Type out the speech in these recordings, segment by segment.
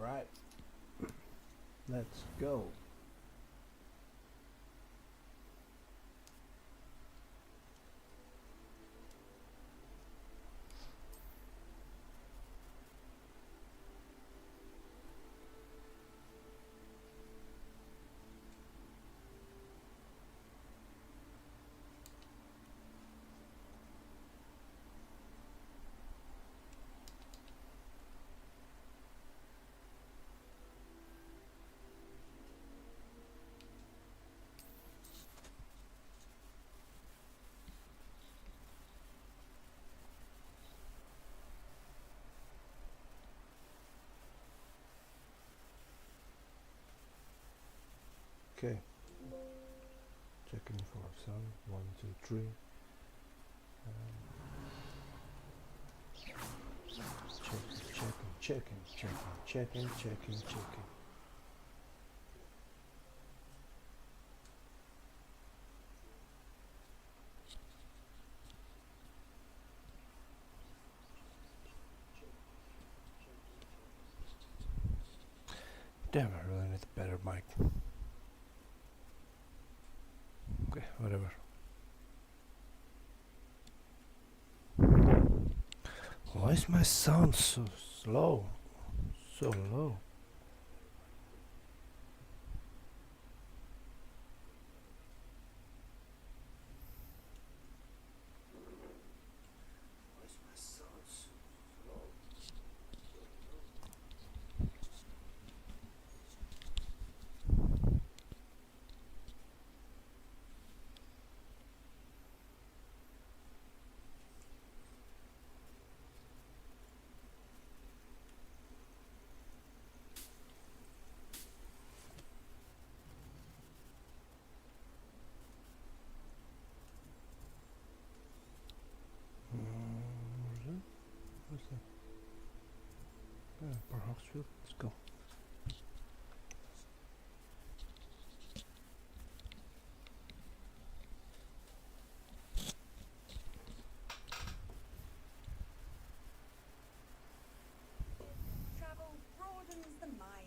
Alright, let's go. Okay, checking for sun. 1, 2, 3. Checking. Damn, I really need a better mic. Okay, whatever. Why is my sound so slow? So low. Where's that? Yeah, perhaps let's go. Travel broadens the mind.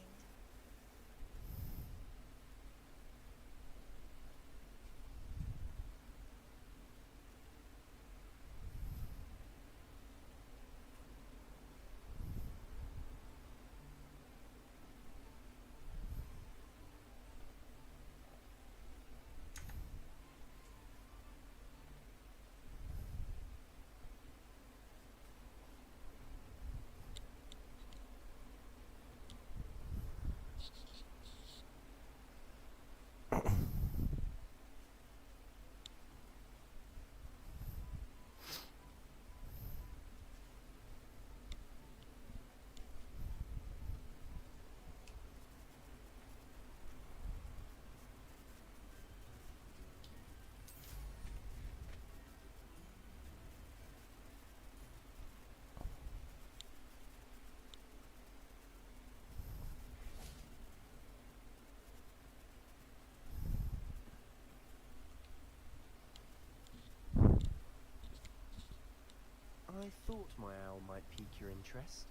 I thought my owl might pique your interest.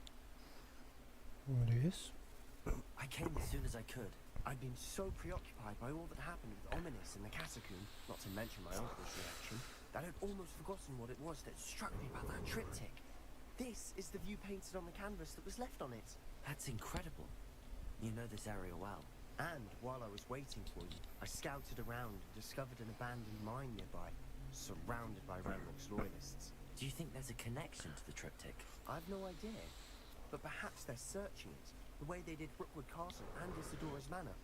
What is? I came as soon as I could. I'd been so preoccupied by all that happened with Ominous in the catacomb, not to mention my uncle's reaction, that I'd almost forgotten what it was that struck me about that triptych. This is the view painted on the canvas that was left on it. That's incredible. You know this area well. And while I was waiting for you, I scouted around and discovered an abandoned mine nearby, surrounded by Ranrock's loyalists. Do you think there's a connection to the triptych? I've no idea, but perhaps they're searching it, the way they did Brookwood Castle and Isidora's Manor.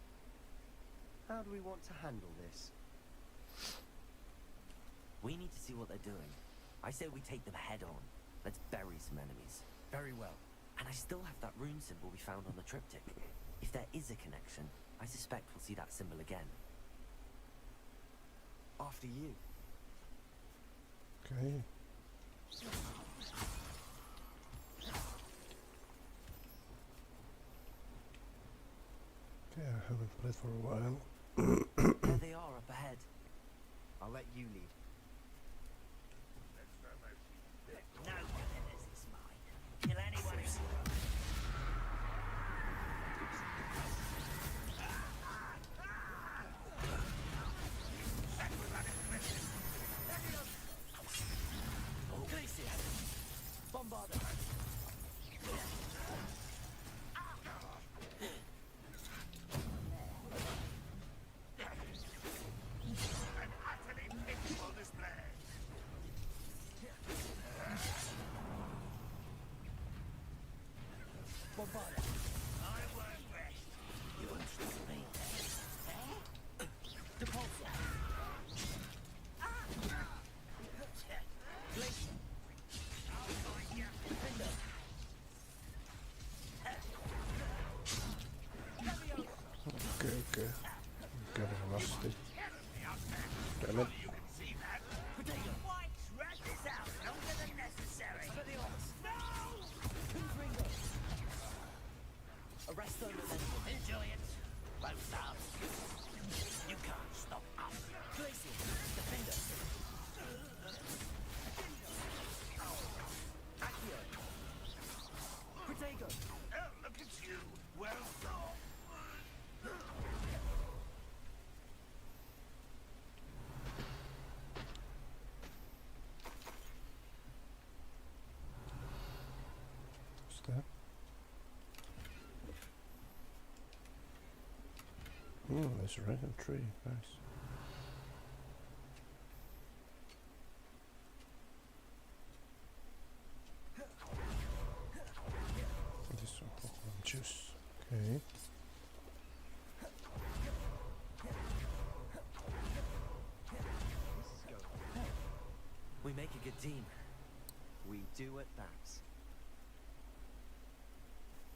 How do we want to handle this? We need to see what they're doing. I say we take them head on. Let's bury some enemies. Very well. And I still have that rune symbol we found on the triptych. If there is a connection, I suspect we'll see that symbol again. After you. Okay. Okay, I haven't played for a while. There they are up ahead. I'll let you lead. No villainous is mine. Kill anyone who... There's a random tree, nice. This one, juice. Okay. We make a good team. We do at that.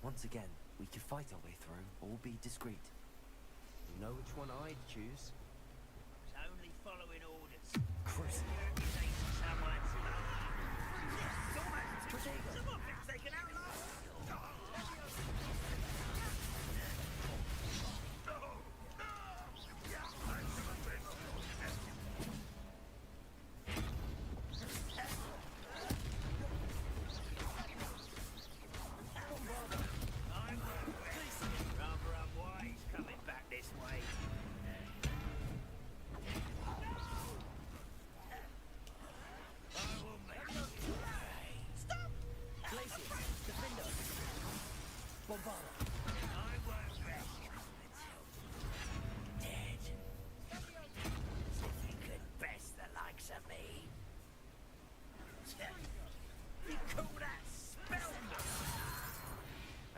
Once again, we could fight our way through or be discreet. You know which one I'd choose? It's only following orders. Chris. Rather unwise coming back this way. Glaciers, defender. Bombarda. I won't rest until dead. As if you could best the likes of me. You call that spellbook?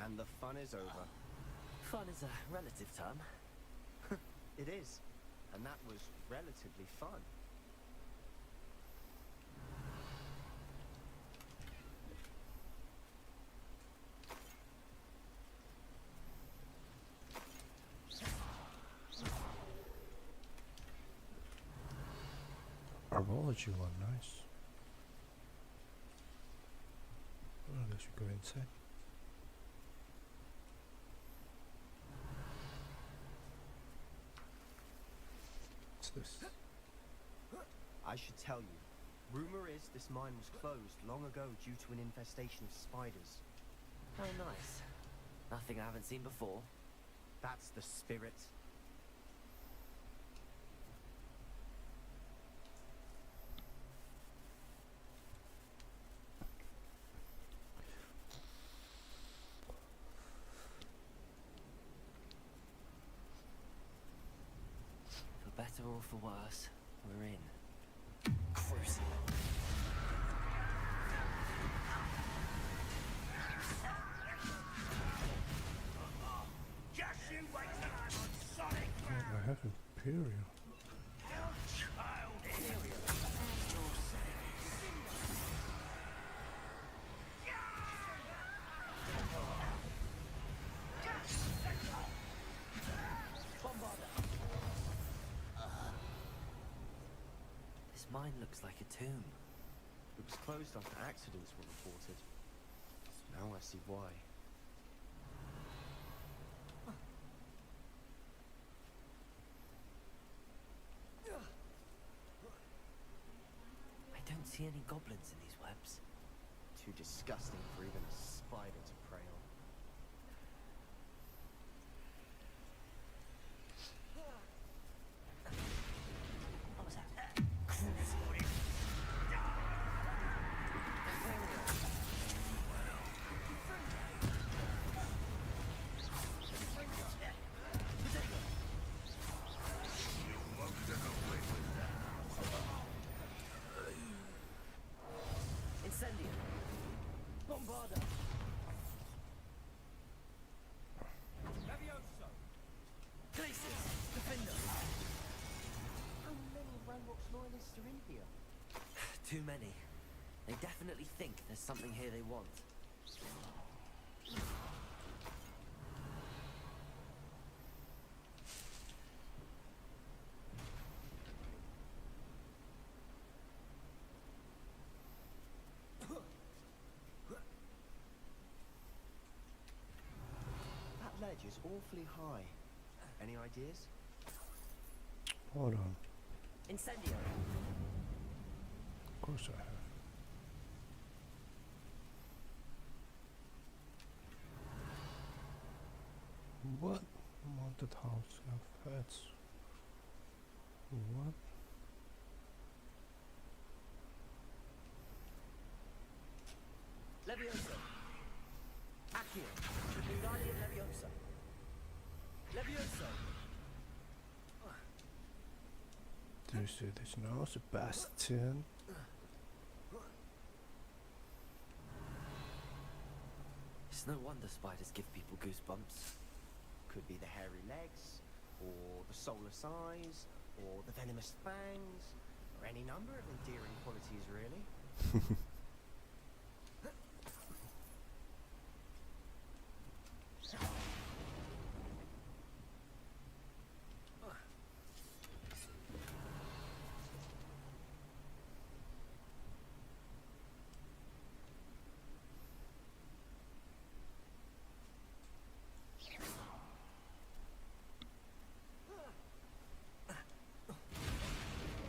And the fun is over. Fun is a relative term. It is. And that was relatively fun. Herbology one, nice. Oh, I should go inside. What's this? I should tell you. Rumor is this mine was closed long ago due to an infestation of spiders. How nice. Nothing I haven't seen before. That's the spirit. For better or for worse, we're in. Crucible. Just you wait till I'm on solid ground. I have Imperial. This mine looks like a tomb. It was closed after accidents were reported. Now I see why. I don't see any goblins in these webs. Too disgusting for even a spider to prey on. What was that? Incendio. Bombarda. Levioso. Glaciers. Defender. How many Ranrock's loyalists are in here? Too many. They definitely think there's something here they want. That ledge is awfully high. Any ideas? Hold on. Incendio. Of course I have. What? Mounted house of heads. What? Levioso. Accio. Guardian Leviosa. Levioso. you see this now, Sebastian? It's no wonder spiders give people goosebumps. Could be the hairy legs, or the soulless eyes, or the venomous fangs, or any number of endearing qualities, really.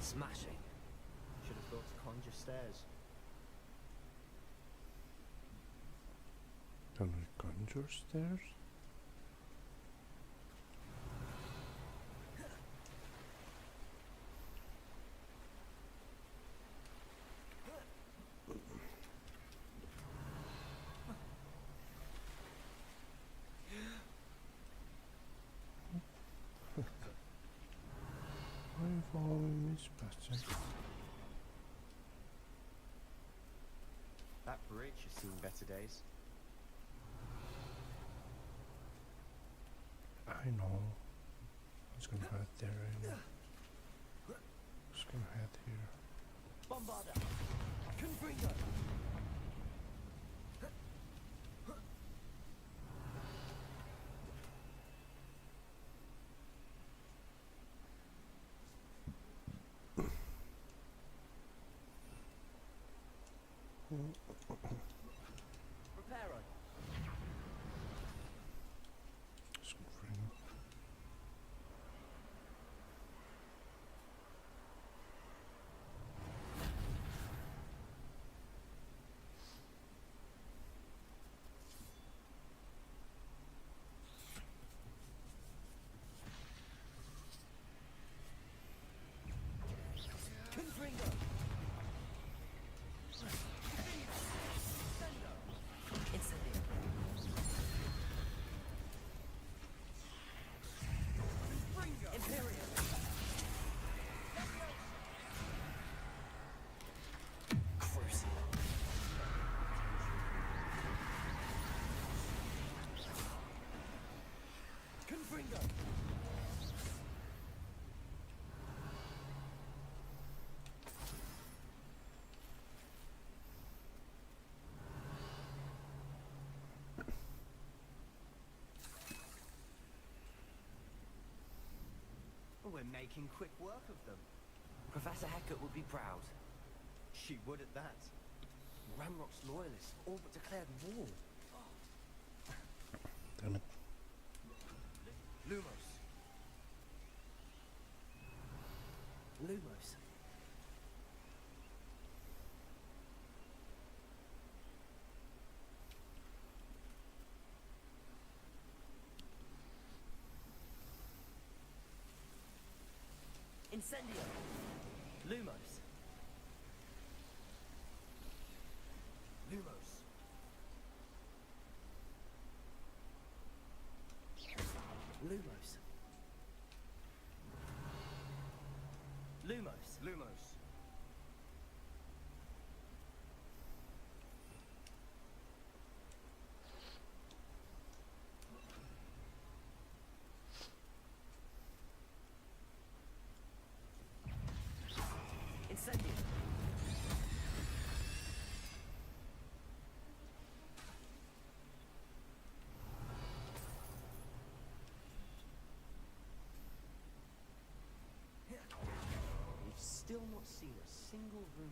Smashing. Should have thought to conjure stairs. Can we conjure stairs? Why are you following me, Sebastian? That bridge has seen better days. I know. I was gonna head there anyway. I was gonna head here. Bombarda! Confringo! Reparo! Confringo. Confringo! Incendio. Imperium! Crucial. Confringo! We're making quick work of them. Professor Hecat would be proud. She would at that. Ranrock's loyalists all but declared war. Damn it. Lumos. Lumos. Incendio. Lumos. Lumos. Lumos. Lumos. Lumos. Incendio. We've still not seen a single rune.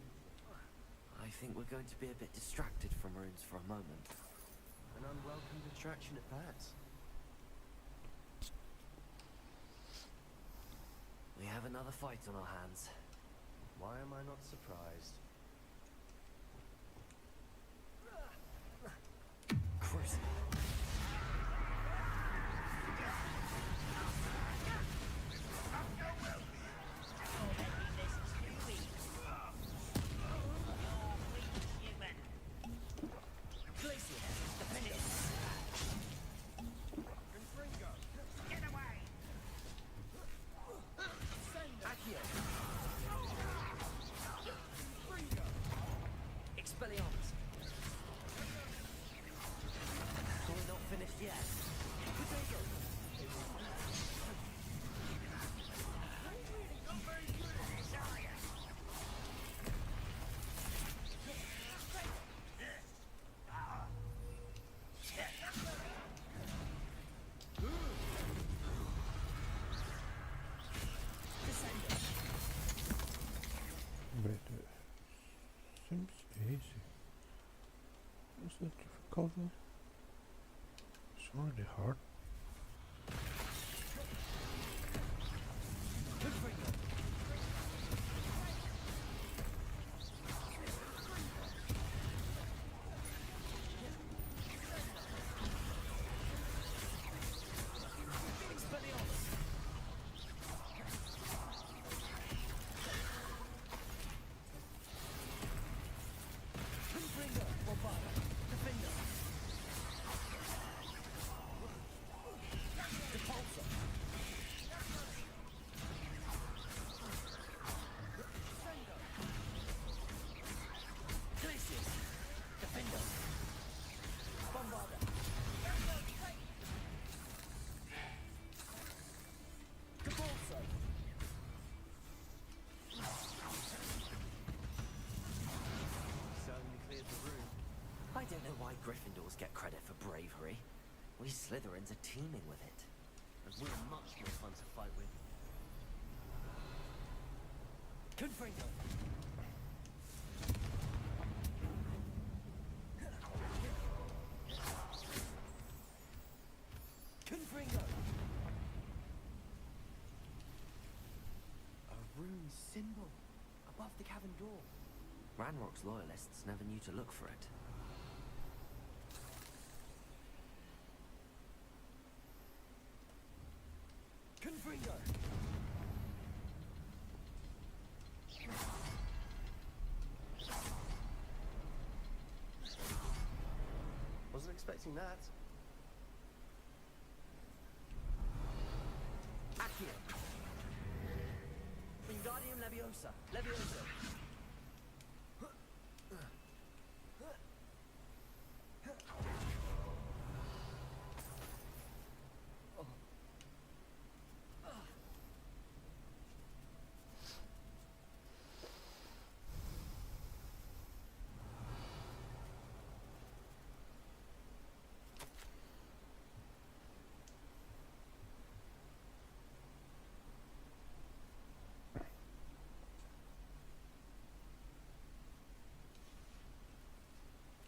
I think we're going to be a bit distracted from runes for a moment. An unwelcome distraction at that. We have another fight on our hands. Why am I not surprised? Crucial. Confringo. Get away! Accio. seems easy. Is that difficult? It's already hard. I don't know why Gryffindors get credit for bravery. We Slytherins are teeming with it. And we're much more fun to fight with. Confringo! Confringo! A rune symbol above the cavern door. Ranrock's loyalists never knew to look for it. Confringo! Wasn't expecting that. Accio! Wingardium Leviosa! Leviosa!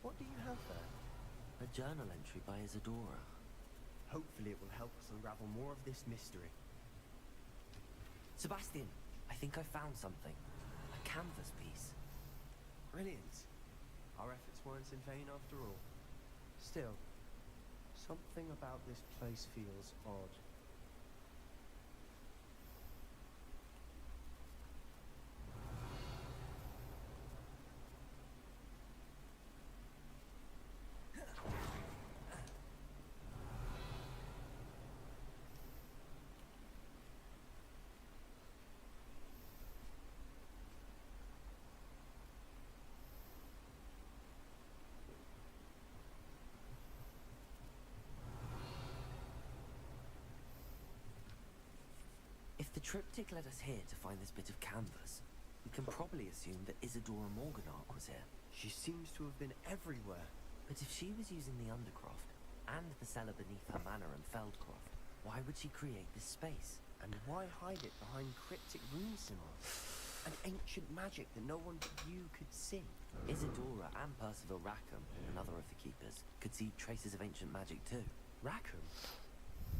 What do you have there? A journal entry by Isadora. Hopefully it will help us unravel more of this mystery. Sebastian, I think I found something. A canvas piece. Brilliant. Our efforts weren't in vain after all. Still, something about this place feels odd. If the triptych led us here to find this bit of canvas, we can probably assume that Isadora Morganach was here. She seems to have been everywhere. But if she was using the Undercroft, and the cellar beneath her manor in Feldcroft, why would she create this space? And why hide it behind cryptic rune symbols? An ancient magic that no one but you could see. Isadora and Percival Rackham, another of the keepers, could see traces of ancient magic too. Rackham?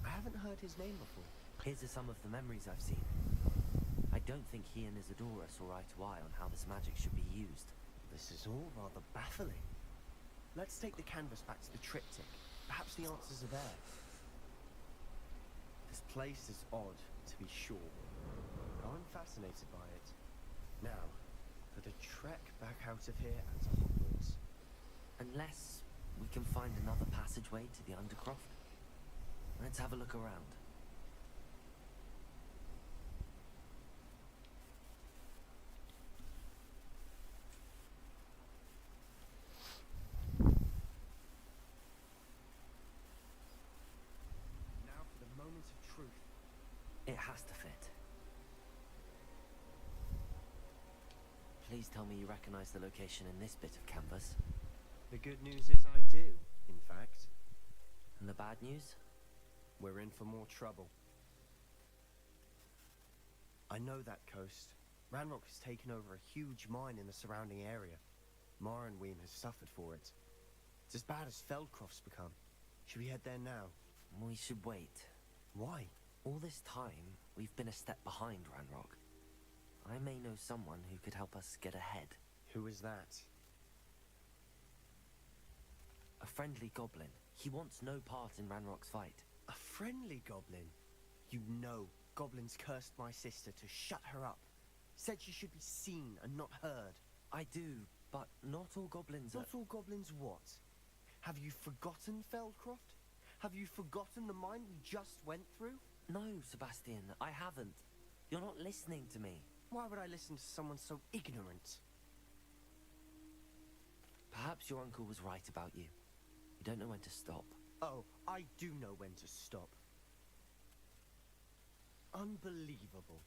I haven't heard his name before. Here's some of the memories I've seen. I don't think he and Isadora saw eye to eye on how this magic should be used. This is all rather baffling. Let's take the canvas back to the triptych. Perhaps the answers are there. This place is odd, to be sure. I'm fascinated by it. Now, for the trek back out of here and to Hogwarts. Unless we can find another passageway to the Undercroft. Let's have a look around. Now for the moment of truth. It has to fit. Please tell me you recognize the location in this bit of canvas. The good news is I do, in fact. And the bad news? We're in for more trouble. I know that coast. Ranrock has taken over a huge mine in the surrounding area. Morinweem has suffered for it. It's as bad as Feldcroft's become. Should we head there now? We should wait. Why? All this time, we've been a step behind Ranrock. I may know someone who could help us get ahead. Who is that? A friendly goblin. He wants no part in Ranrock's fight. A friendly goblin? You know, goblins cursed my sister to shut her up. Said she should be seen and not heard. I do, but not all goblins Not all goblins what? Have you forgotten Feldcroft? Have you forgotten the mine we just went through? No, Sebastian, I haven't. You're not listening to me. Why would I listen to someone so ignorant? Perhaps your uncle was right about you. You don't know when to stop. Oh, I do know when to stop. Unbelievable.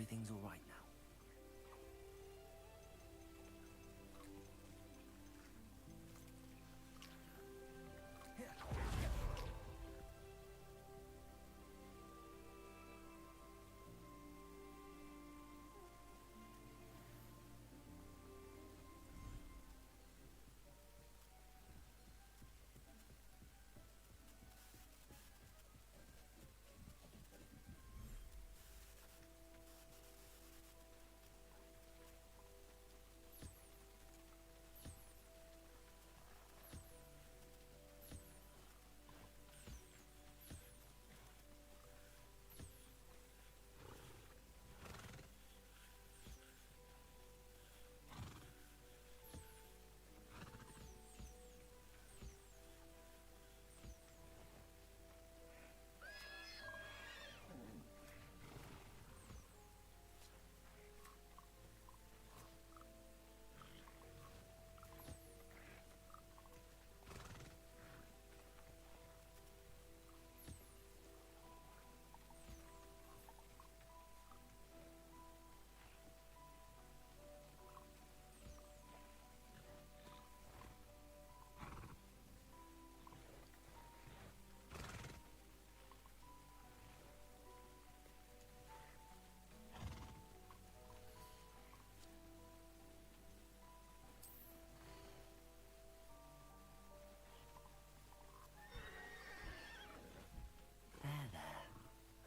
everything's all right now.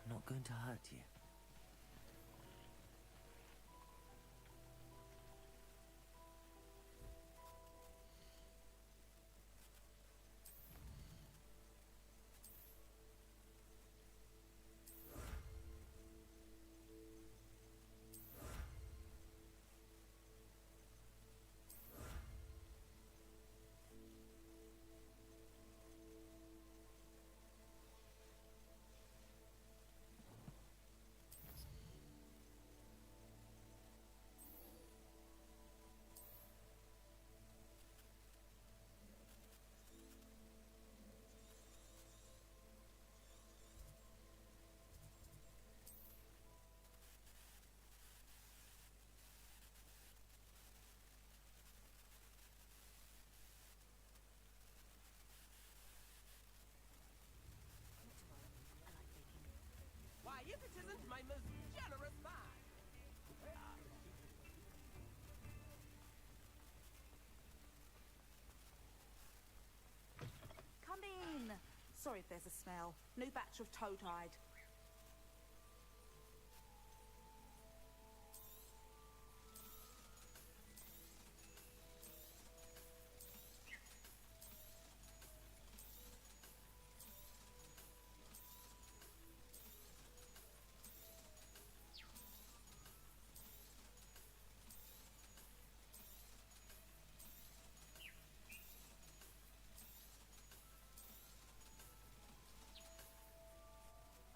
I'm not going to hurt you. Why, if it isn't my most generous man! Come in. Sorry if there's a smell. New batch of toad-hide.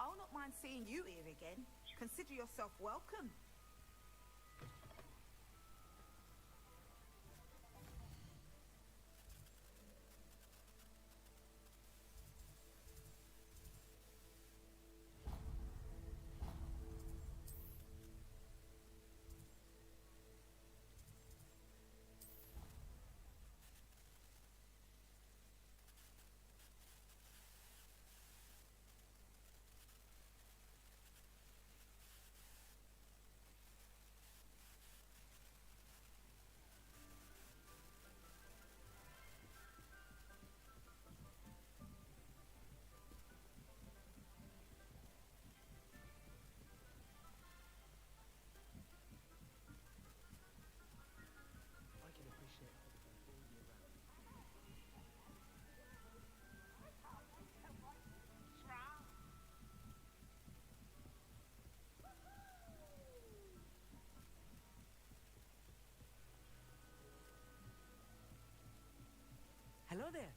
I'll not mind seeing you here again. Consider yourself welcome. Hello there.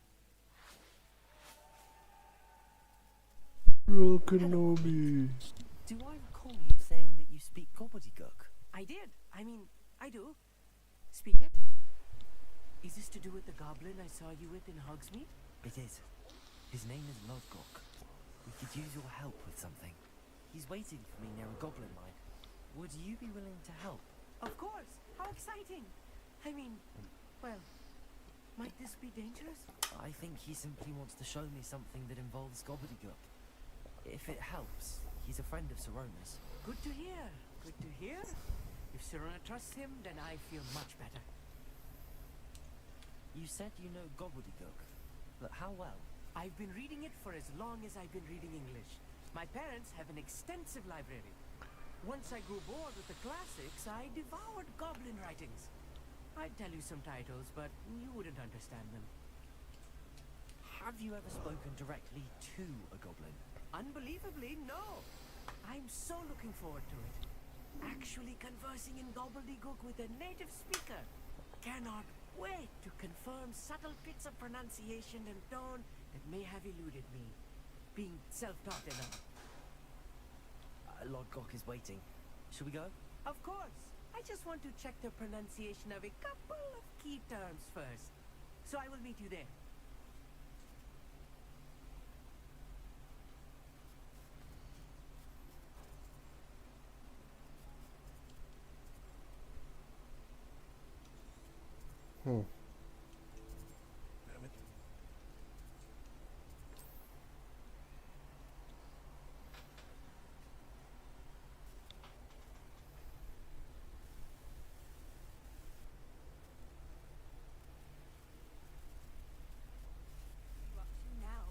Kenobi. Do I recall you saying that you speak gobbledygook? I did. I mean, I do. Speak it. Is this to do with the goblin I saw you with in Hogsmeade? It is. His name is Lodgok. We could use your help with something. He's waiting for me near a goblin mine. Would you be willing to help? Of course! How exciting! I mean, well, might this be dangerous? I think he simply wants to show me something that involves gobbledygook. If it helps, he's a friend of Sirona's. Good to hear. Good to hear. If Sirona trusts him, then I feel much better. You said you know gobbledygook, but how well? I've been reading it for as long as I've been reading English. My parents have an extensive library. Once I grew bored with the classics, I devoured goblin writings. I'd tell you some titles, but you wouldn't understand them. Have you ever spoken directly to a goblin? Unbelievably, no. I'm so looking forward to it. Actually conversing in gobbledygook with a native speaker. Cannot wait to confirm subtle bits of pronunciation and tone that may have eluded me. Being self-taught enough. Lodgok is waiting. Shall we go? Of course. I just want to check the pronunciation of a couple of key terms first. So I will meet you there. Damn it. You up to now?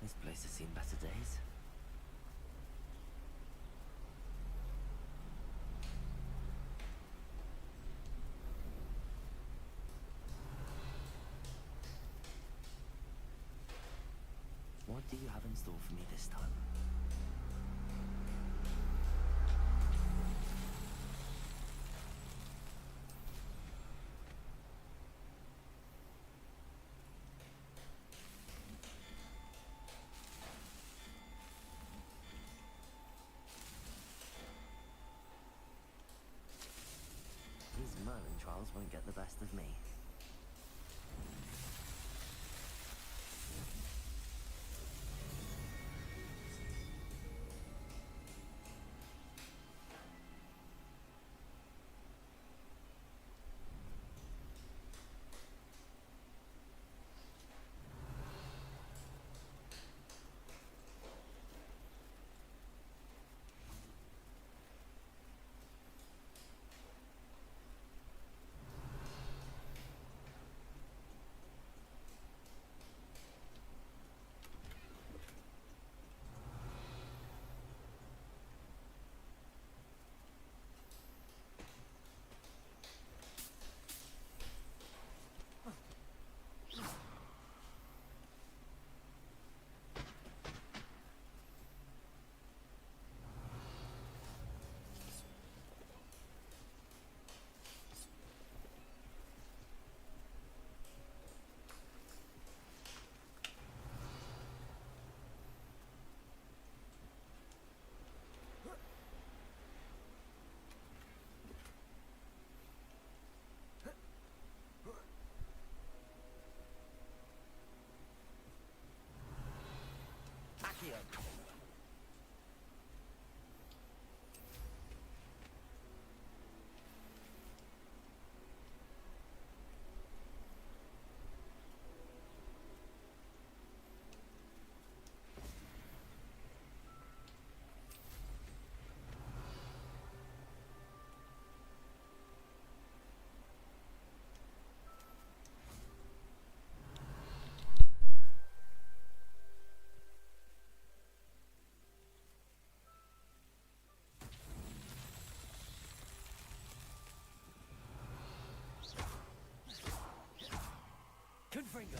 This place has seen better days. What do you have in store for me this time? These Merlin trials won't get the best of me. Accio. Confringo.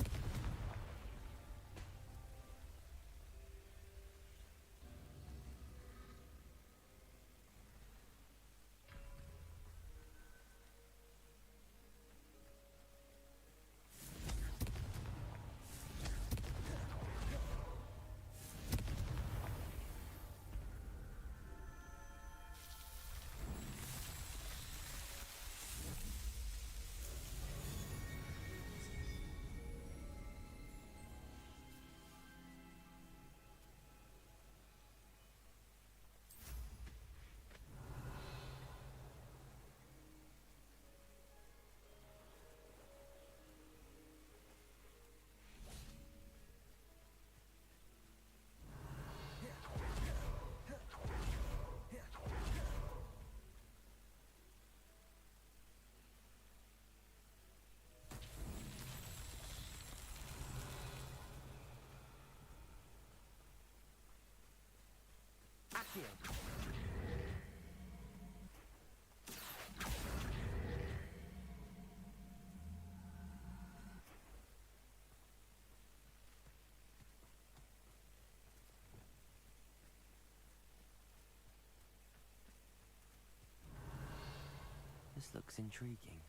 This looks intriguing.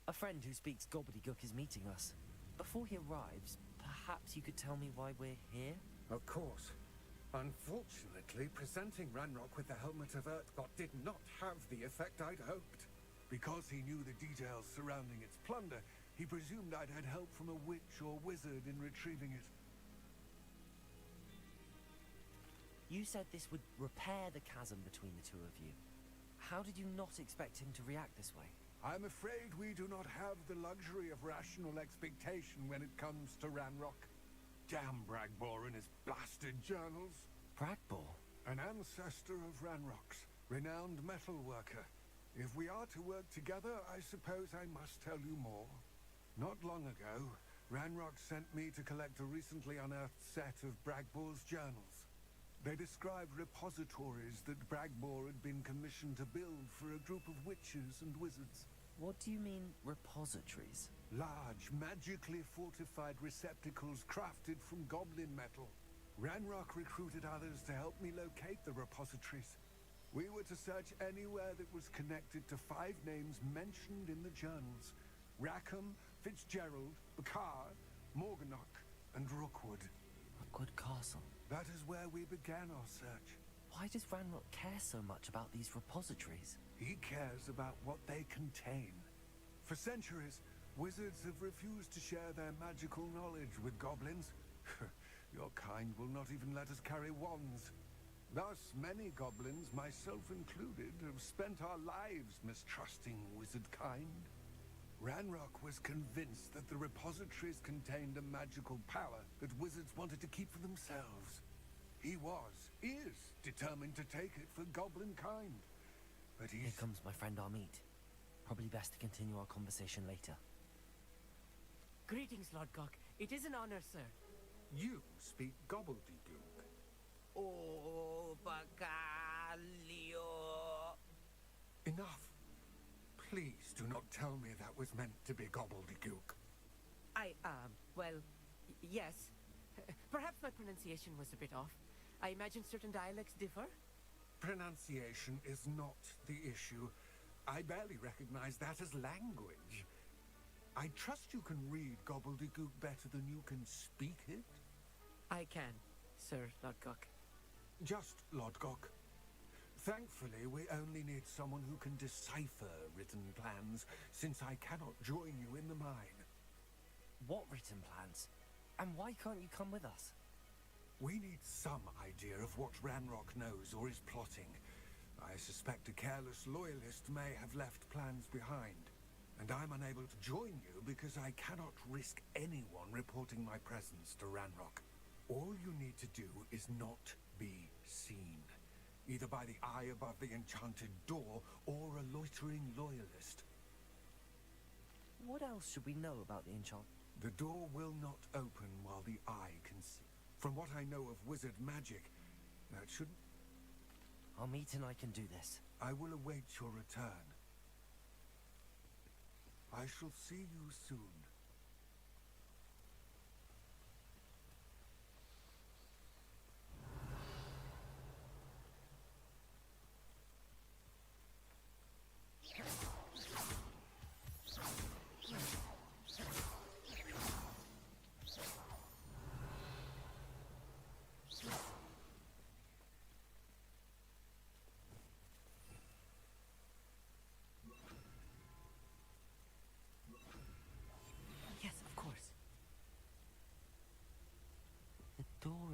A friend who speaks gobbledygook is meeting us. Before he arrives, perhaps you could tell me why we're here? Of course. Unfortunately, presenting Ranrock with the Helmet of Earthgott did not have the effect I'd hoped. Because he knew the details surrounding its plunder, he presumed I'd had help from a witch or wizard in retrieving it. You said this would repair the chasm between the two of you. How did you not expect him to react this way? I'm afraid we do not have the luxury of rational expectation when it comes to Ranrock. Damn Bragbor and his blasted journals. Bragbor? An ancestor of Ranrock's, renowned metal worker. If we are to work together, I suppose I must tell you more. Not long ago, Ranrock sent me to collect a recently unearthed set of Bragbor's journals. They described repositories that Bragbor had been commissioned to build for a group of witches and wizards. What do you mean, repositories? Large, magically fortified receptacles crafted from goblin metal. Ranrock recruited others to help me locate the repositories. We were to search anywhere that was connected to 5 names mentioned in the journals. Rackham, Fitzgerald, Bakar, Morganach, and Rookwood. Rookwood Castle. That is where we began our search. Why does Ranrock care so much about these repositories? He cares about what they contain. For centuries, wizards have refused to share their magical knowledge with goblins. Your kind will not even let us carry wands. Thus, many goblins, myself included, have spent our lives mistrusting wizard kind. Ranrock was convinced that the repositories contained a magical power that wizards wanted to keep for themselves. He is determined to take it for goblin kind. But Here comes my friend Amit. Probably best to continue our conversation later. Greetings, Lord Gok. It is an honor, sir. You speak gobbledygook. Oh, Bacalio. Enough. Please do not tell me that was meant to be gobbledygook. Yes. Perhaps my pronunciation was a bit off. I imagine certain dialects differ. Pronunciation is not the issue. I barely recognize that as language. I trust you can read gobbledygook better than you can speak it? I can, Sir Lord Gok. Just Lodgok. Thankfully, we only need someone who can decipher written plans, since I cannot join you in the mine. What written plans? And why can't you come with us? We need some idea of what Ranrock knows or is plotting. I suspect a careless loyalist may have left plans behind. And I'm unable to join you because I cannot risk anyone reporting my presence to Ranrock. All you need to do is not be seen, either by the eye above the enchanted door or a loitering loyalist. What else should we know about the enchant? The door will not open while the eye can see. From what I know of wizard magic, that should... Amit and I can do this. I will await your return. I shall see you soon.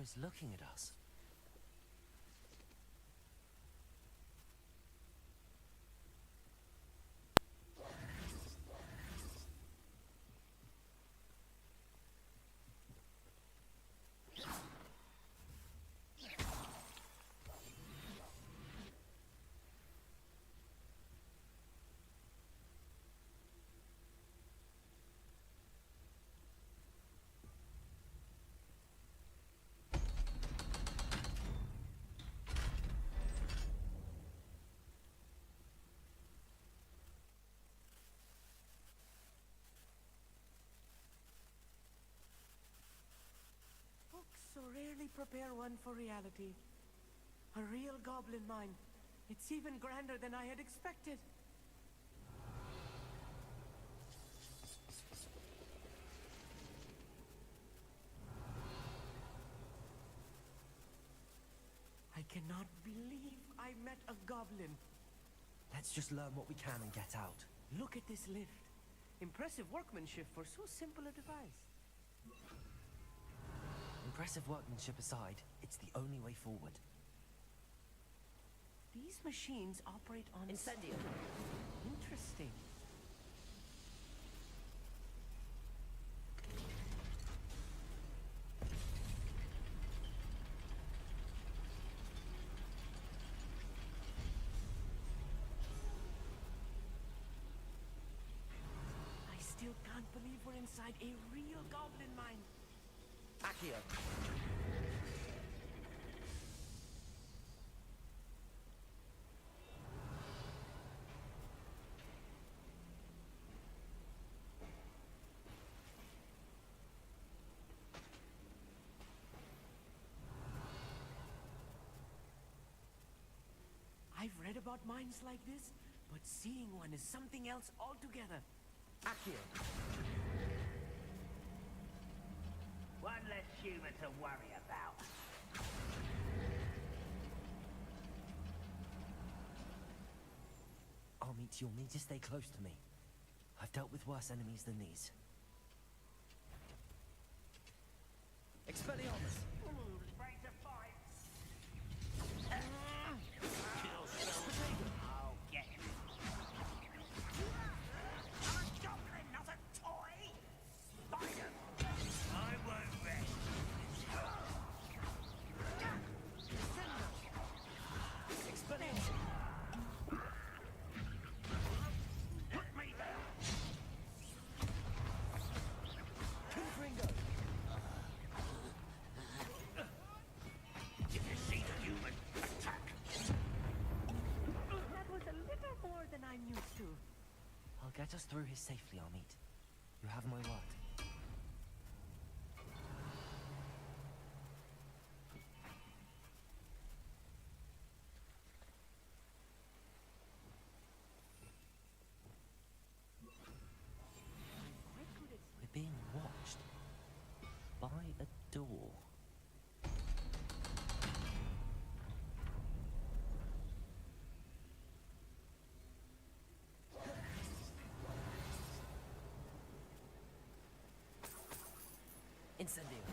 always looking at us. Books so rarely prepare one for reality. A real goblin mine. It's even grander than I had expected. I cannot believe I met a goblin. Let's just learn what we can and get out. Look at this lift. Impressive workmanship for so simple a device. Impressive workmanship aside, it's the only way forward. These machines operate on... Incendio! Interesting. I still can't believe we're inside a real goblin mine. Accio! I've read about mines like this, but seeing one is something else altogether. Accio! One less human to worry about. Amit, you'll need to stay close to me. I've dealt with worse enemies than these. Expelliarmus! Ready to fight. I'll get him. I'm a goblin, not a toy. Fight him. I won't rest. Expelliarmus! Put me down. Confringo! If you see the human, attack. That was a little more than I'm used to. I'll get us through here safely, Amit. You have my word. We're being watched by a door. Incendio.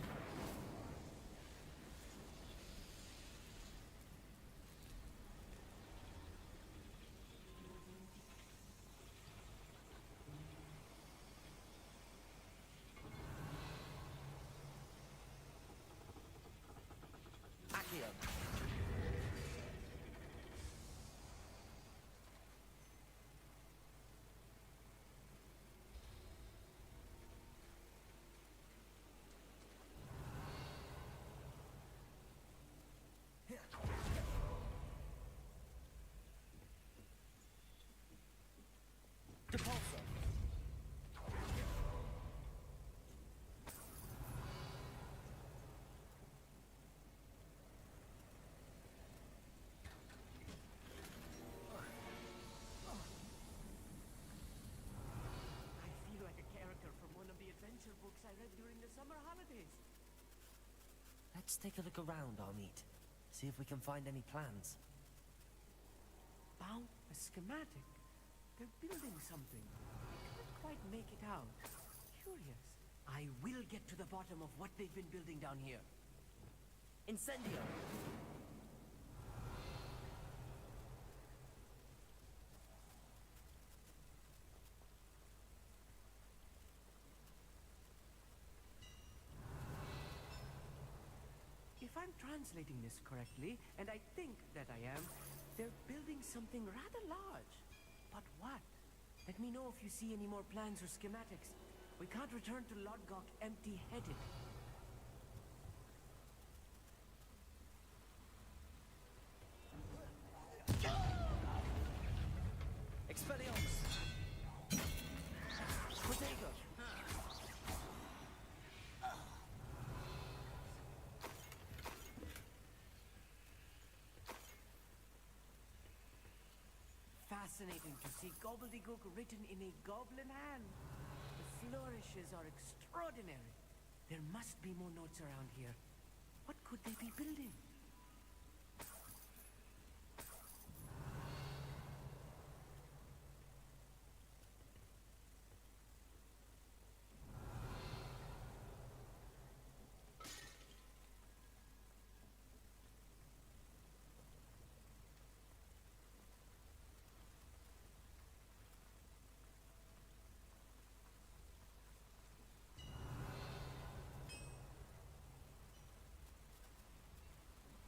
Accio. Depulso. I feel like a character from one of the adventure books I read during the summer holidays. Let's take a look around, Amit. See if we can find any plans. Found a schematic. They're building something. I can't quite make it out. Curious. I will get to the bottom of what they've been building down here. Incendio! If I'm translating this correctly, and I think that I am, they're building something rather large. But what? Let me know if you see any more plans or schematics. We can't return to Lodgok empty-headed. Expelliarmus! Protego! Fascinating to see gobbledygook written in a goblin hand. The flourishes are extraordinary. There must be more notes around here. What could they be building?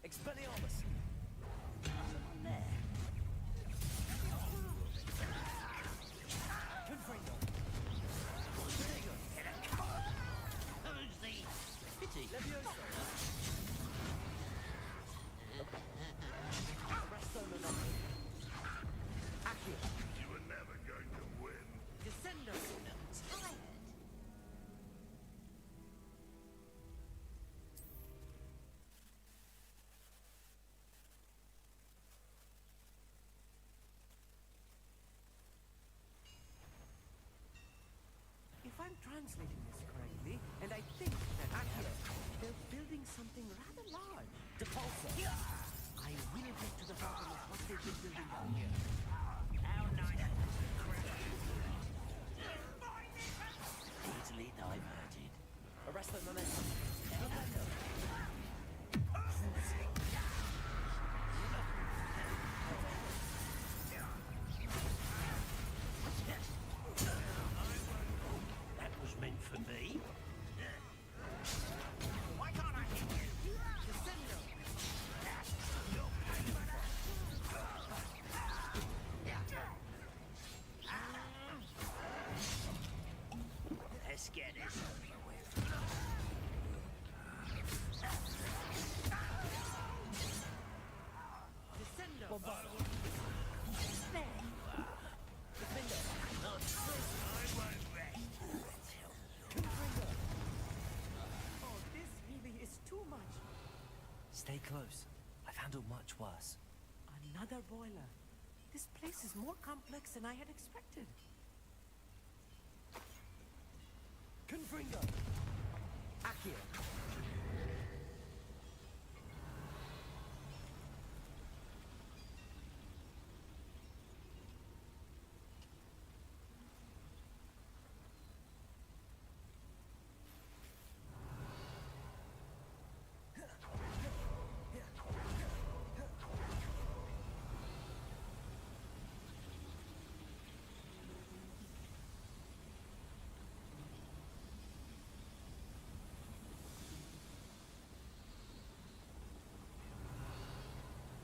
Expelliarmus! Confringo! Protego! Who's the pity? Levioso! Arresto Monopoly! Accio! You were never going to win. Descendo! Tired. If I'm translating this correctly, and I think that they're building something rather large. Depulso! I will get to the bottom of what they've been building down here. How nice. Easily diverted. Arresto Momentum! Flipendo! That was meant for me. Why can't I hit you? Descendo! Let's get this over with. Descendo! Bombardo! There! Defendo! I won't rest until Confringo! Oh, this really is too much. Stay close. I've handled much worse. Another boiler. This place is more complex than I had expected. Confringo! Accio!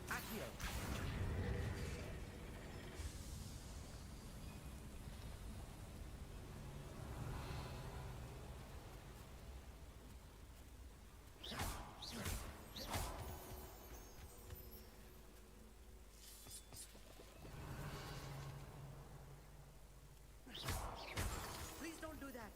Accio! Please don't do that.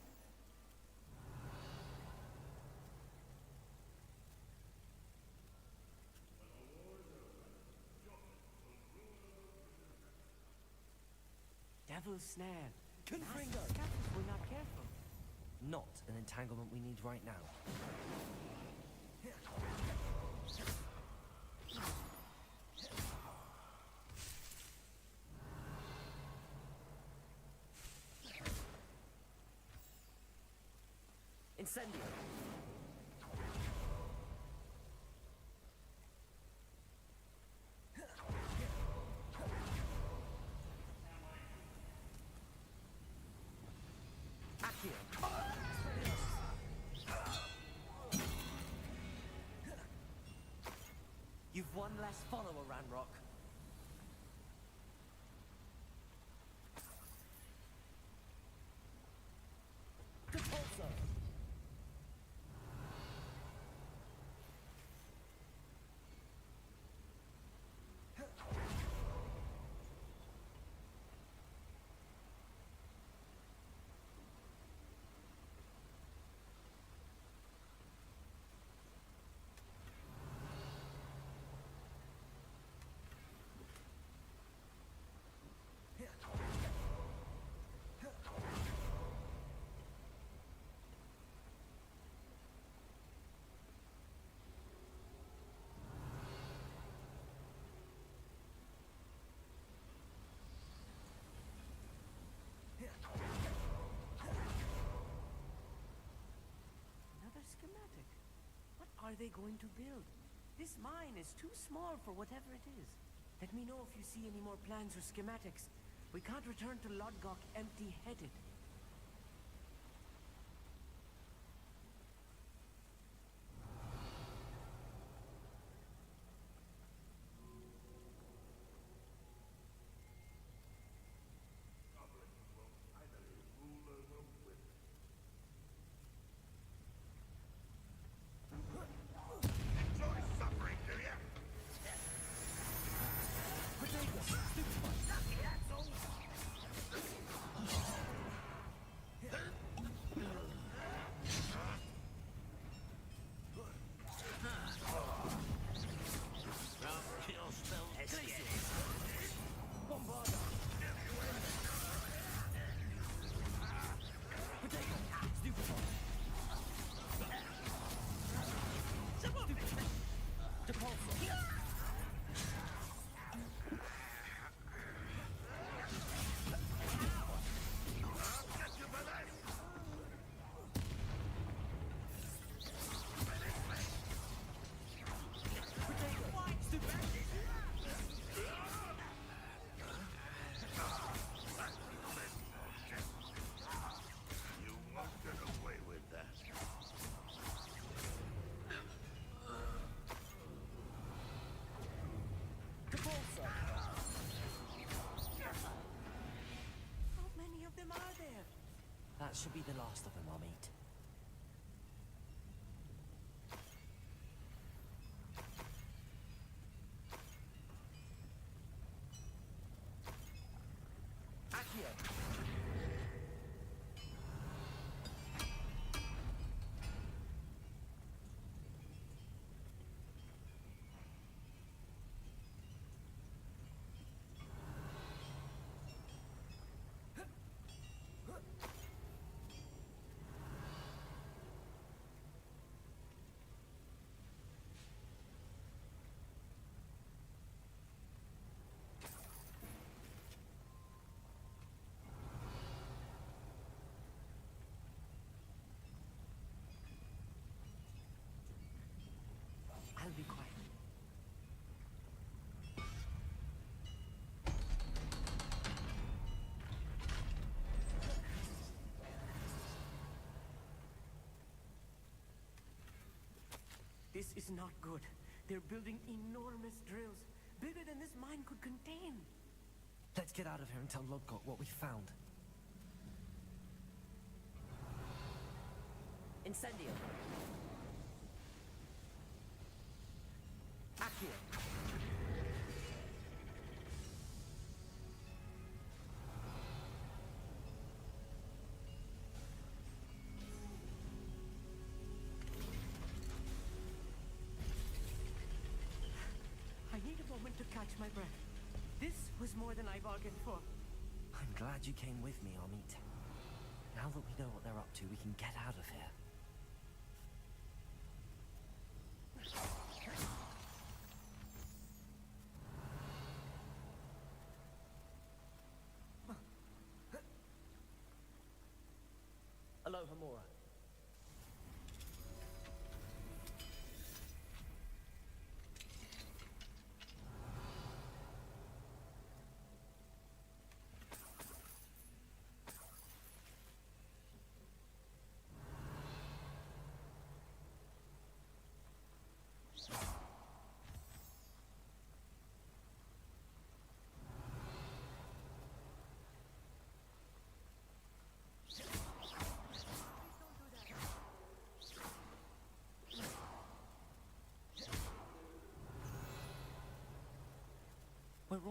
Devil's snare. Confringo! Master scavengers were not careful. Not an entanglement we need right now. Incendio! one less follower, Ranrock. Repulsor! Another schematic. What are they going to build? This mine is too small for whatever it is. Let me know if you see any more plans or schematics. We can't return to Lodgok empty-headed. Enjoy suffering, do ya? Lucky, that's all. Kill spell. Bombarda! Potato! Stupefy! Depulsor! You won't get away with that. Depulsor! How many of them are there? That should be the last of them, I'll meet. Accio! I'll be quiet. This is not good. They're building enormous drills, bigger than this mine could contain. Let's get out of here and tell Lodgok what we found. Incendio! Accio! I need a moment to catch my breath. This was more than I bargained for. I'm glad you came with me, Amit. Now that we know what they're up to, we can get out of here. Aloha Mora.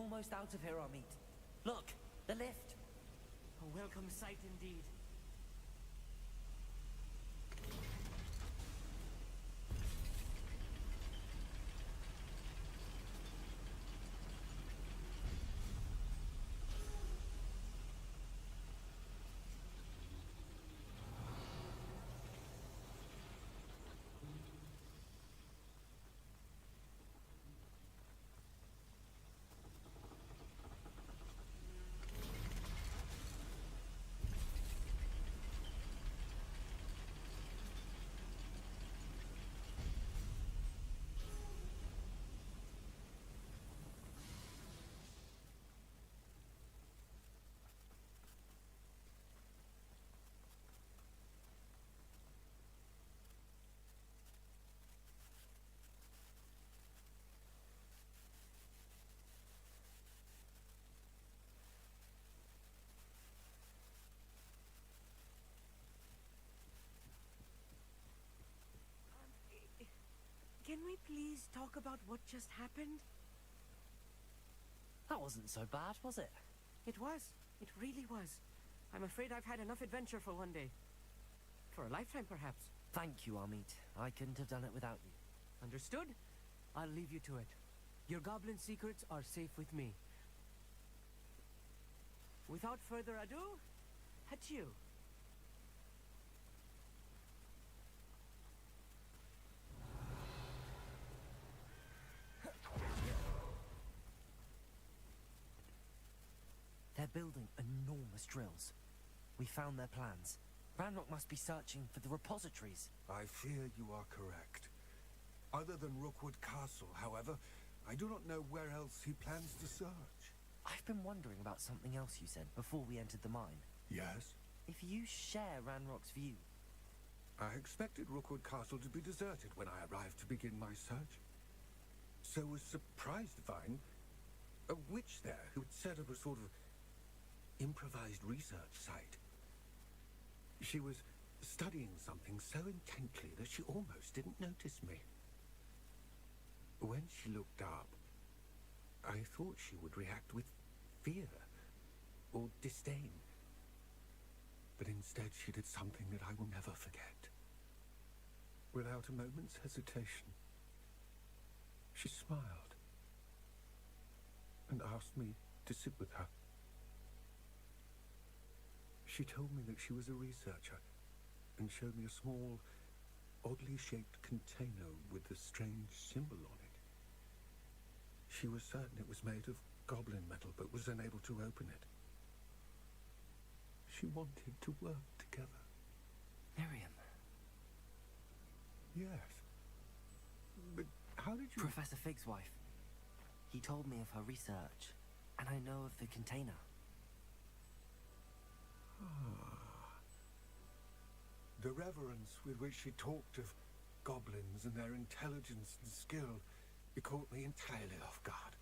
almost out of here, Amit. Look, the lift. A welcome sight indeed. Can we please talk about what just happened? That wasn't so bad, was it? It was. It really was. I'm afraid I've had enough adventure for one day. For a lifetime, perhaps. Thank you, Amit. I couldn't have done it without you. Understood? I'll leave you to it. Your goblin secrets are safe with me. Without further ado, adieu. They're building enormous drills. We found their plans. Ranrock must be searching for the repositories. I fear you are correct. Other than Rookwood Castle, however, I do not know where else he plans to search. I've been wondering about something else you said before we entered the mine. Yes? If you share Ranrock's view, I expected Rookwood Castle to be deserted when I arrived to begin my search. So was surprised to find a witch there who had set up a sort of improvised research site. She was studying something so intently that she almost didn't notice me. When she looked up, I thought she would react with fear or disdain. But instead she did something that I will never forget. Without a moment's hesitation, she smiled and asked me to sit with her. She told me that she was a researcher and showed me a small, oddly shaped container with a strange symbol on it. She was certain it was made of goblin metal, but was unable to open it. She wanted to work together. Miriam. Yes. But how did you... Professor Fig's wife. He told me of her research, and I know of the container. The reverence with which she talked of goblins and their intelligence and skill, it caught me entirely off guard.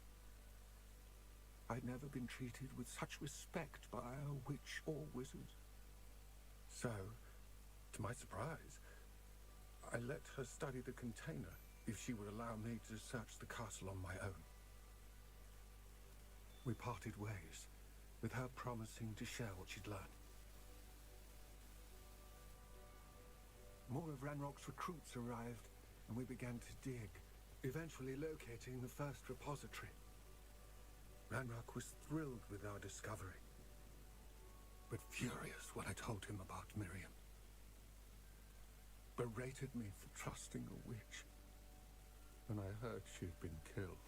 I'd never been treated with such respect by a witch or wizard. So, to my surprise, I let her study the container if she would allow me to search the castle on my own. We parted ways, with her promising to share what she'd learned. More of Ranrock's recruits arrived, and we began to dig, eventually locating the first repository. Ranrock was thrilled with our discovery, but furious when I told him about Miriam. Berated me for trusting a witch, when I heard she'd been killed.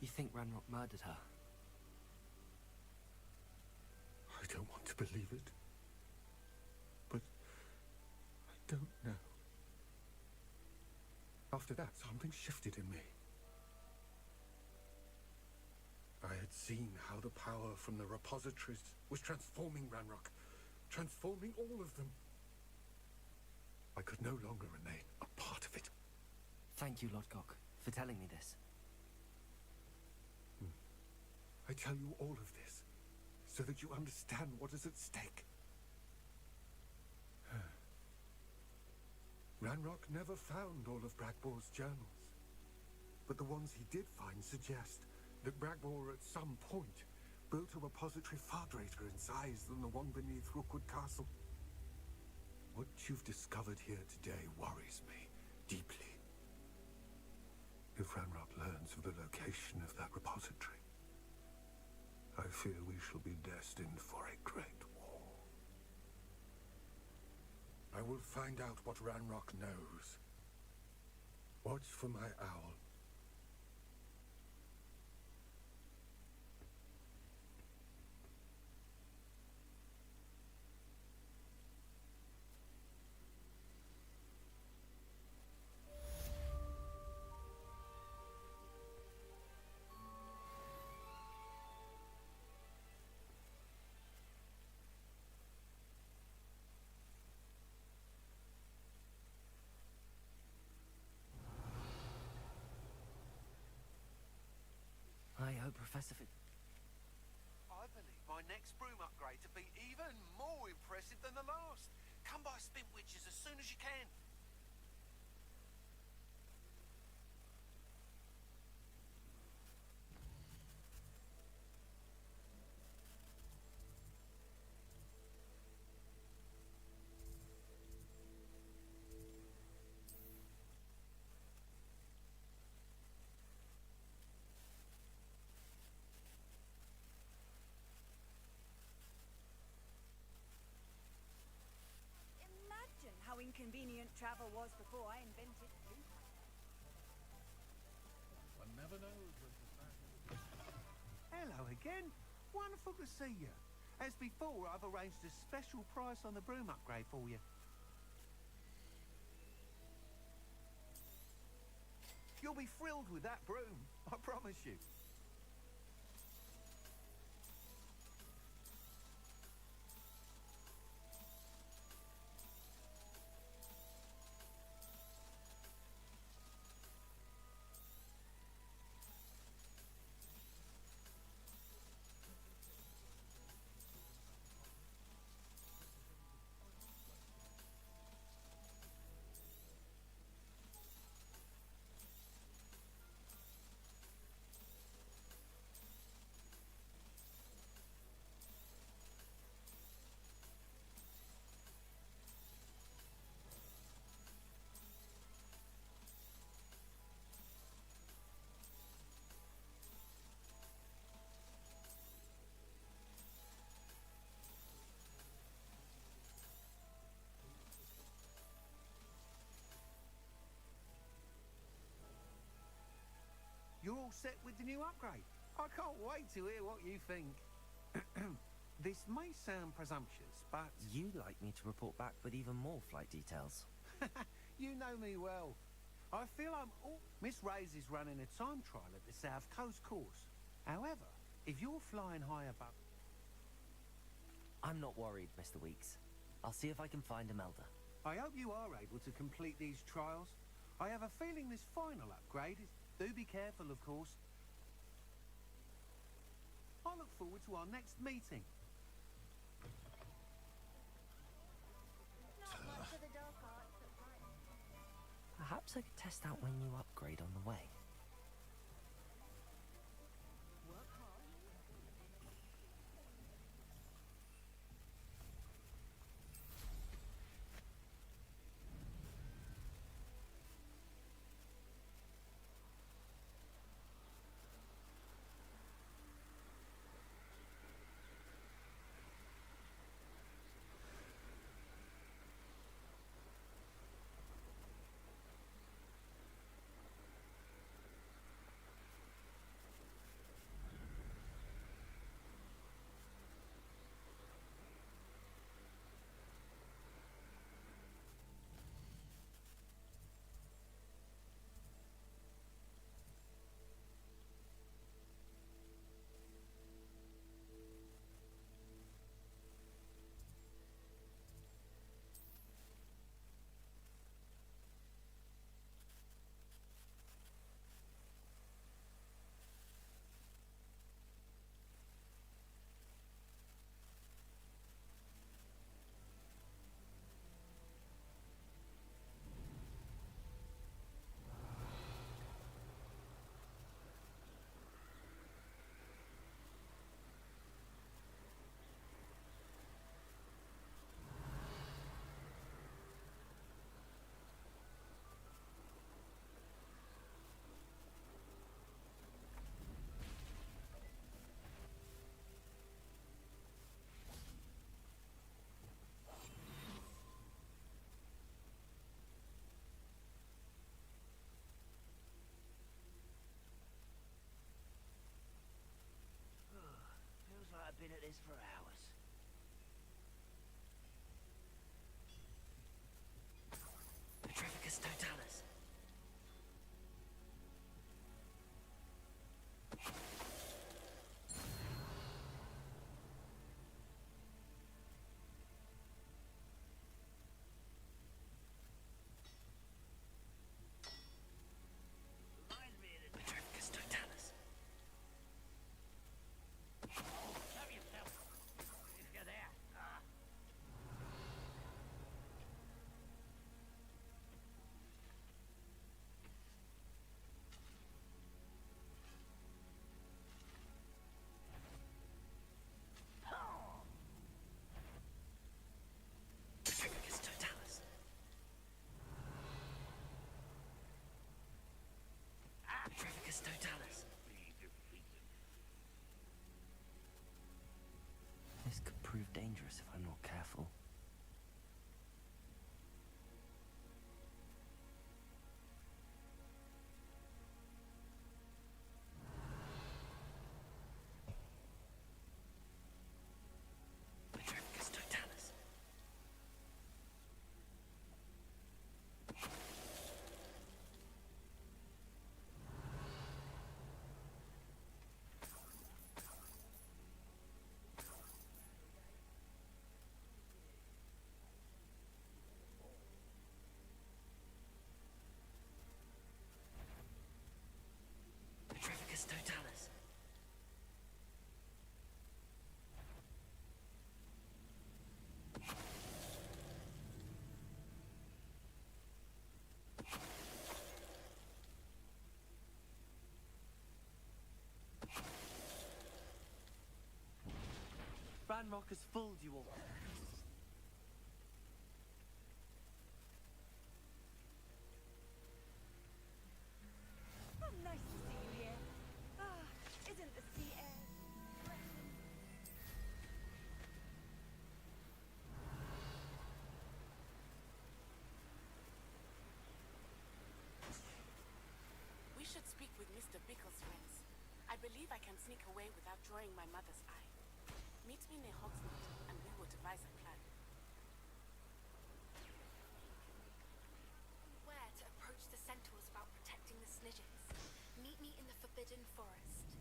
You think Ranrock murdered her? I don't want to believe it, but I don't know. After that, something shifted in me. I had seen how the power from the repositories was transforming Ranrock, transforming all of them. I could no longer remain a part of it. Thank you, Lodgok, for telling me this. I tell you all of this so that you understand what is at stake. Ranrock never found all of Bragbor's journals, but the ones he did find suggest that Bragbor at some point built a repository far greater in size than the one beneath Rookwood Castle. What you've discovered here today worries me deeply. If Ranrock learns of the location of that repository, I fear we shall be destined for a great war. I will find out what Ranrock knows. Watch for my owl. I hope Professor I believe my next broom upgrade to be even more impressive than the last. Come by Spin Witches as soon as you can. Imagine how inconvenient travel was before I invented you. One never knows when to start. Hello again. Wonderful to see you. As before, I've arranged a special price on the broom upgrade for you. You'll be thrilled with that broom, I promise you. You're all set with the new upgrade. I can't wait to hear what you think. This may sound presumptuous, but... you'd like me to report back with even more flight details. You know me well. I feel I'm all... Miss Ray's is running a time trial at the South Coast course. However, if you're flying high above... I'm not worried, Mr. Weeks. I'll see if I can find Imelda. I hope you are able to complete these trials. I have a feeling this final upgrade is... Do be careful, of course. I look forward to our next meeting. Perhaps I could test out my new upgrade on the way. been at this for hours. Petrificus totalis. Petrificus totalis. Show yourself. If you're there. Petrificus totalis. Petrificus totalis. This could prove dangerous if I'm not careful. Petrificus totalis. Petrificus totalis. Ranrock has fooled you all. Oh, nice to see you here. Ah, isn't the sea air? We should speak with Mr. Bickle's friends. I believe I can sneak away without drawing my mother's eye. Meet me near Hogsmeade, and we will devise a plan. Where to approach the centaurs about protecting the Snidgets. Meet me in the Forbidden Forest.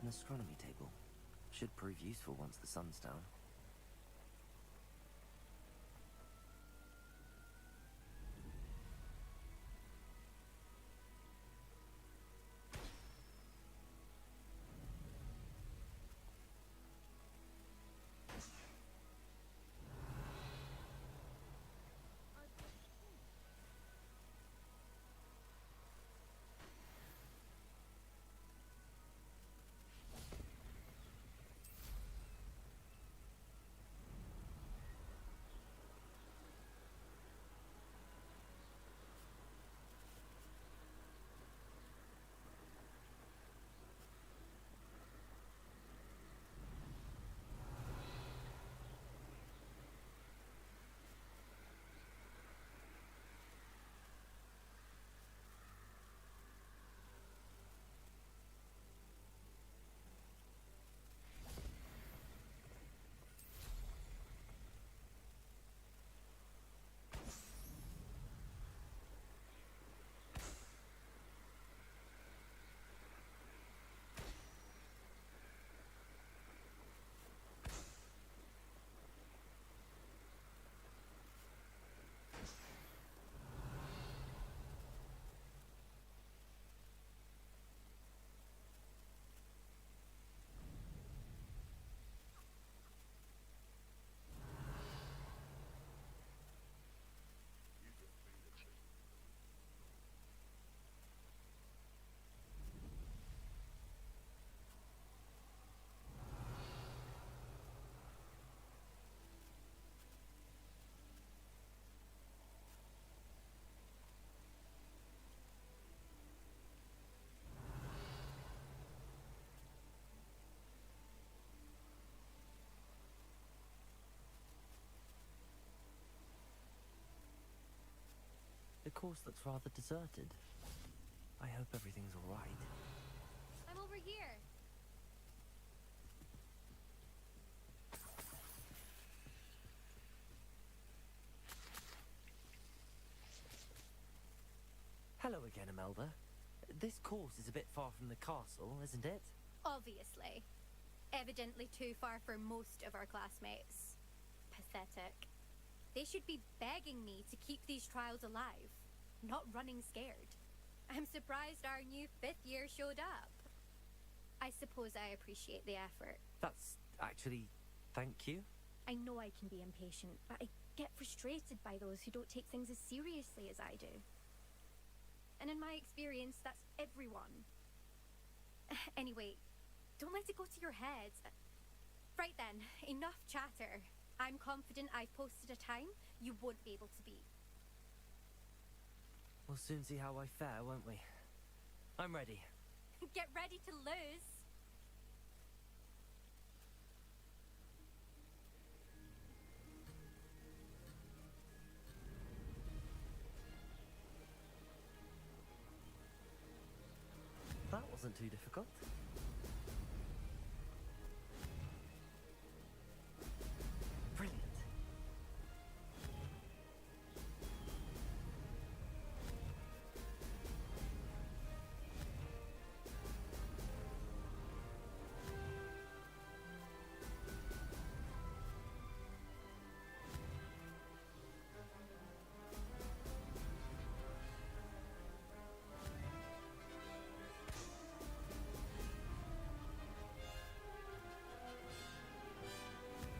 An astronomy table. Should prove useful once the sun's down. The course looks rather deserted. I hope everything's all right. I'm over here. Hello again, Imelda. This course is a bit far from the castle, isn't it? Obviously. Evidently too far for most of our classmates. Pathetic. They should be begging me to keep these trials alive, not running scared. I'm surprised our new 5th year showed up. I suppose I appreciate the effort. That's actually... thank you. I know I can be impatient, but I get frustrated by those who don't take things as seriously as I do. And in my experience, that's everyone. Anyway, don't let it go to your head. Right then, enough chatter. I'm confident I've posted a time you won't be able to beat. We'll soon see how I fare, won't we? I'm ready. Get ready to lose. That wasn't too difficult. Brilliant.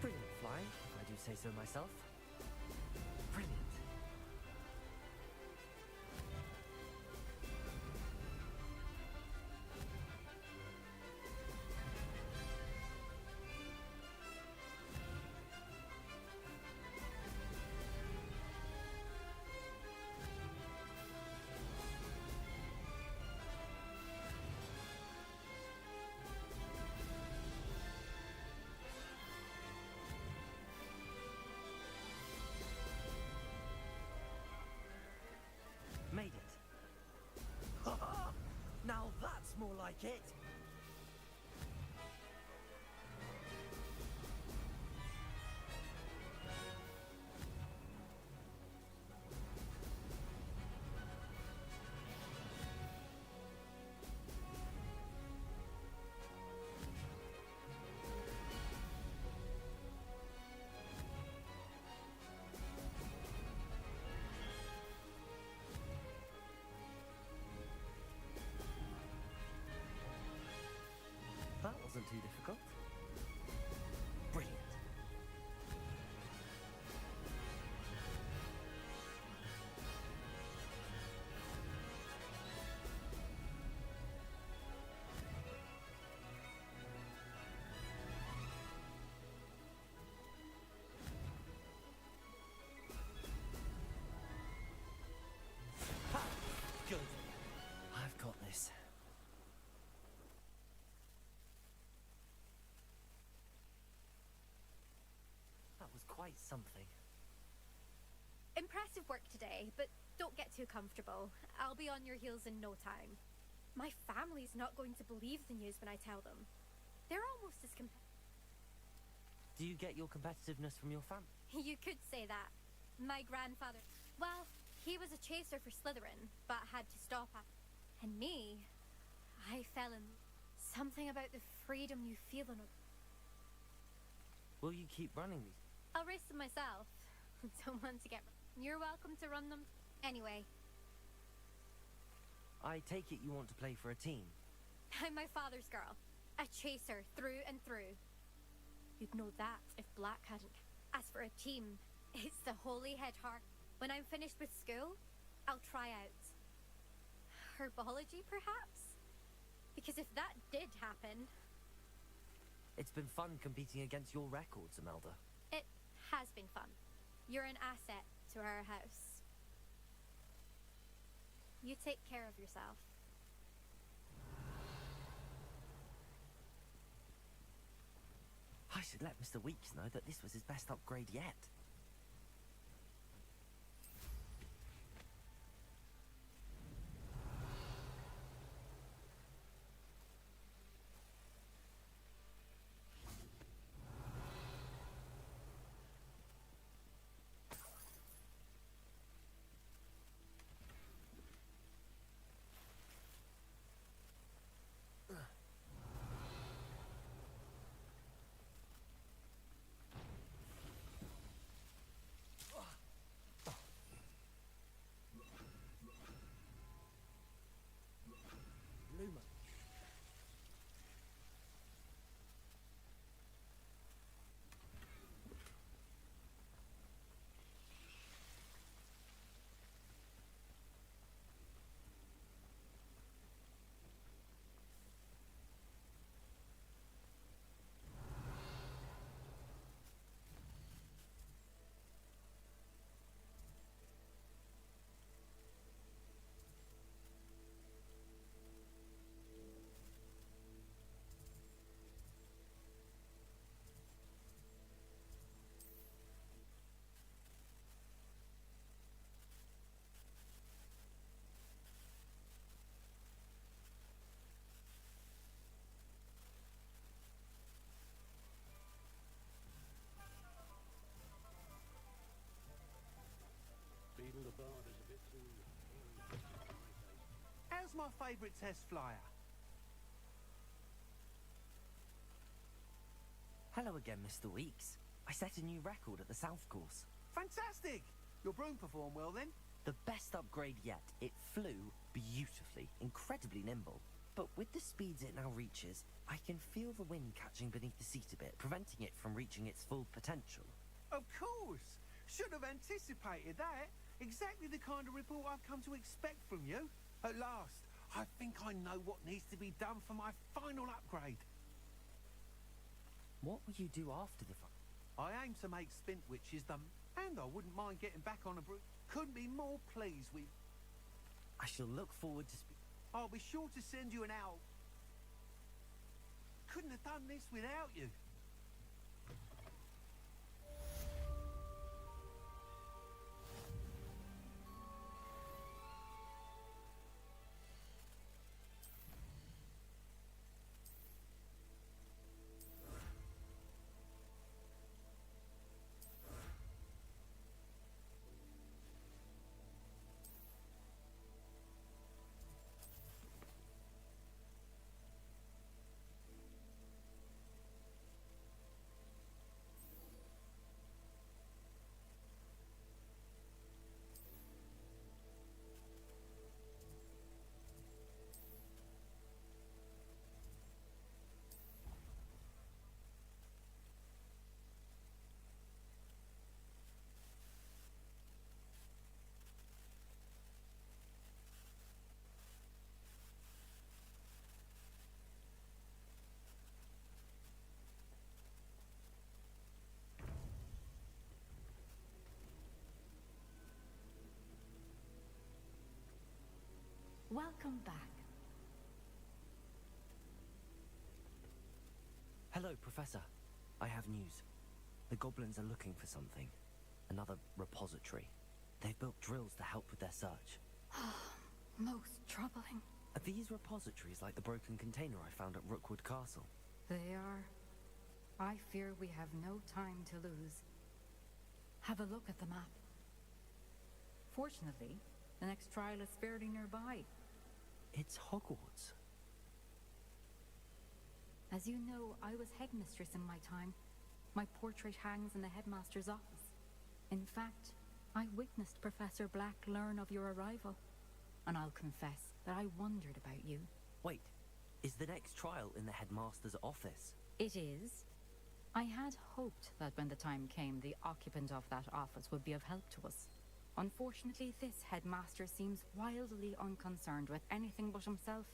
Brilliant flying, if I do say so myself. Brilliant. Made it. Now that's more like it. That wasn't too difficult. Brilliant. Ha! Good. I've got this. That was quite something. Impressive work today, but don't get too comfortable. I'll be on your heels in no time. My family's not going to believe the news when I tell them. They're almost as Do you get your competitiveness from your family? You could say that. My grandfather, well, he was a chaser for Slytherin, but had to stop at. And me, I fell in something about the freedom you feel in a... Will you keep running these? I'll race them myself. Don't want to get... You're welcome to run them. Anyway, I take it you want to play for a team. I'm my father's girl. A chaser through and through. You'd know that if Black hadn't... As for a team, it's the holy head heart. When I'm finished with school, I'll try out. Herbology, perhaps? Because if that did happen... It's been fun competing against your records, Imelda. It has been fun. You're an asset to our house. You take care of yourself. I should let Mr. Weeks know that this was his best upgrade yet. How's my favourite test flyer? Hello again, Mr. Weeks. I set a new record at the South Course. Fantastic! Your broom performed well then? The best upgrade yet. It flew beautifully, incredibly nimble. But with the speeds it now reaches, I can feel the wind catching beneath the seat a bit, preventing it from reaching its full potential. Of course! Should have anticipated that. Exactly the kind of report I've come to expect from you. At last, I think I know what needs to be done for my final upgrade. What will you do after the I aim to make Spintwitches and I wouldn't mind getting back on a broom. Couldn't be more pleased with... I shall look forward to I'll be sure to send you an owl. Couldn't have done this without you. Welcome back. Hello, Professor. I have news. The goblins are looking for something. Another repository. They've built drills to help with their search. Most troubling. Are these repositories like the broken container I found at Rookwood Castle? They are. I fear we have no time to lose. Have a look at the map. Fortunately, the next trial is fairly nearby. It's Hogwarts. As you know, I was headmistress in my time. My portrait hangs in the headmaster's office. In fact, I witnessed Professor Black learn of your arrival. And I'll confess that I wondered about you. Wait, is the next trial in the headmaster's office? It is. I had hoped that when the time came, the occupant of that office would be of help to us. Unfortunately, this headmaster seems wildly unconcerned with anything but himself.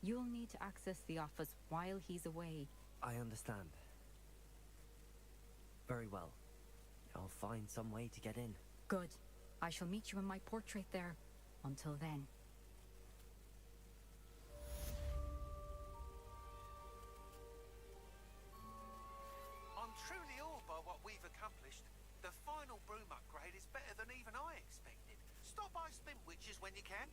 You'll need to access the office while he's away. I understand. Very well. I'll find some way to get in. Good. I shall meet you in my portrait there. Until then. I'm truly awed by what we've accomplished. The final broom upgrade is better than even I expected. Stop by Spintwitches when you can.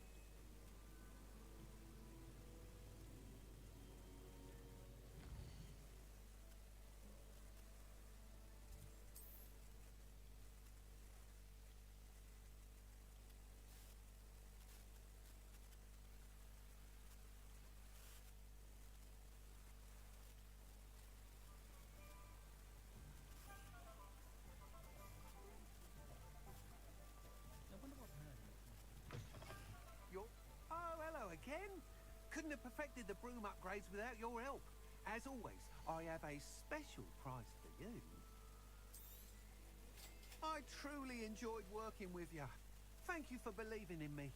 Again? Couldn't have perfected the broom upgrades without your help. As always, I have a special prize for you. I truly enjoyed working with you. Thank you for believing in me.